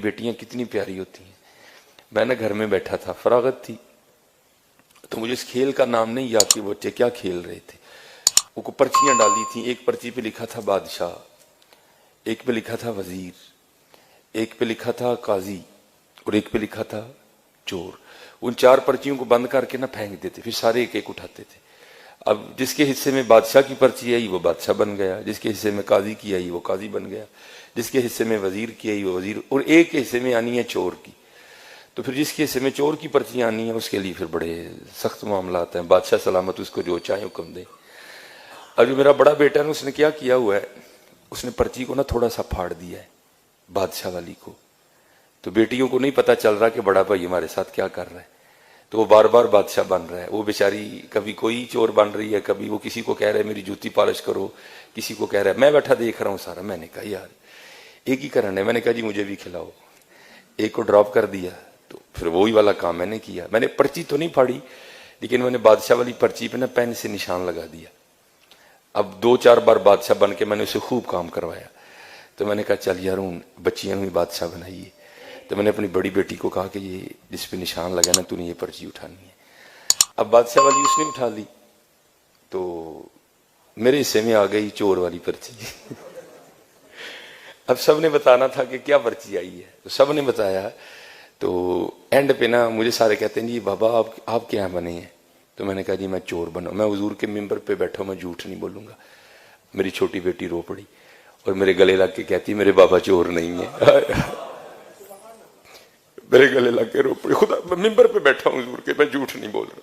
बेटियां कितनी प्यारी होती हैं। मैं ना घर में बैठा था, फरागत थी, तो मुझे इस खेल का नाम नहीं याद कि बच्चे क्या खेल रहे थे। वो पर्चियां डाली थी, एक पर्ची पे लिखा था बादशाह, एक पे लिखा था वजीर, एक पे लिखा था काजी और एक पे लिखा था चोर। उन चार पर्चियों को बंद करके ना फेंक देते, फिर सारे एक एक उठाते थे। अब जिसके हिस्से में बादशाह की पर्ची आई वो बादशाह बन गया, जिसके हिस्से में काजी की आई वो काजी बन गया, जिसके हिस्से में वजीर की आई वो वजीर, और एक हिस्से में आनी है चोर की। तो फिर जिसके हिस्से में चोर की पर्ची आनी है उसके लिए फिर बड़े सख्त मामला आते हैं। बादशाह सलामत उसको जो चाहे हुक्म दे। अब जो मेरा बड़ा बेटा है उसने क्या किया हुआ है, उसने पर्ची को ना थोड़ा सा फाड़ दिया है बादशाह वाली को। तो बेटियों को नहीं पता चल रहा कि बड़ा भाई हमारे साथ क्या कर रहा है, तो वो बार बार बादशाह बन रहा है। वो बेचारी कभी कोई चोर बन रही है, कभी वो किसी को कह रहा है मेरी जूती पॉलिश करो, किसी को कह रहा है। मैं बैठा देख रहा हूँ सारा। मैंने कहा यार एक ही कारण है। मैंने कहा जी मुझे भी खिलाओ। एक को ड्रॉप कर दिया, तो फिर वही वाला काम मैंने किया। मैंने पर्ची तो नहीं फाड़ी, लेकिन मैंने बादशाह वाली पर्ची पे ना पेन से निशान लगा दिया। अब 2-4 बार बादशाह बन के मैंने उसे खूब काम करवाया। तो मैंने कहा चल यार उन बच्चियां भी बादशाह बनाइए। तो मैंने अपनी बड़ी बेटी को कहा कि ये जिस पे निशान लगा ना तूने ये पर्ची उठानी है। अब बादशाह वाली उसने उठा ली, तो मेरे हिस्से में आ गई चोर वाली पर्ची। अब सबने बताना था कि क्या पर्ची आई है, तो सबने बताया। तो एंड पे ना मुझे सारे कहते हैं जी बाबा आप क्या बने हैं। तो मैंने कहा जी मैं चोर बना, मैं हुजूर के मिंबर पे बैठा हूं, मैं झूठ नहीं बोलूंगा। मेरी छोटी बेटी रो पड़ी और मेरे गले लग के कहती मेरे बाबा चोर नहीं है। मेरे गले लग के रो पड़ी। खुदा मैं मिंबर पे बैठा हूँ हुजूर के, मैं झूठ नहीं बोल रहा।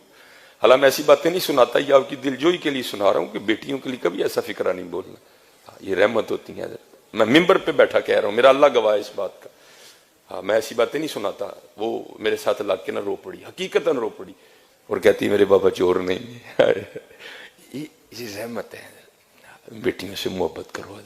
हालांकि मैं ऐसी बातें नहीं सुनाता, ये आपकी दिलजोई के लिए सुना रहा हूँ कि बेटियों के लिए कभी ऐसा फिक्रा नहीं बोलना। ये रहमत होती है। मैं मिंबर पे बैठा कह रहा हूँ, मेरा अल्लाह गवाह है इस बात का। हाँ मैं ऐसी बातें नहीं सुनाता। वो मेरे साथ लग के ना रो पड़ी, हकीकतन रो पड़ी, और कहती मेरे बाबा चोर नहीं है। ये रहमत है। बेटियों से मोहब्बत करो।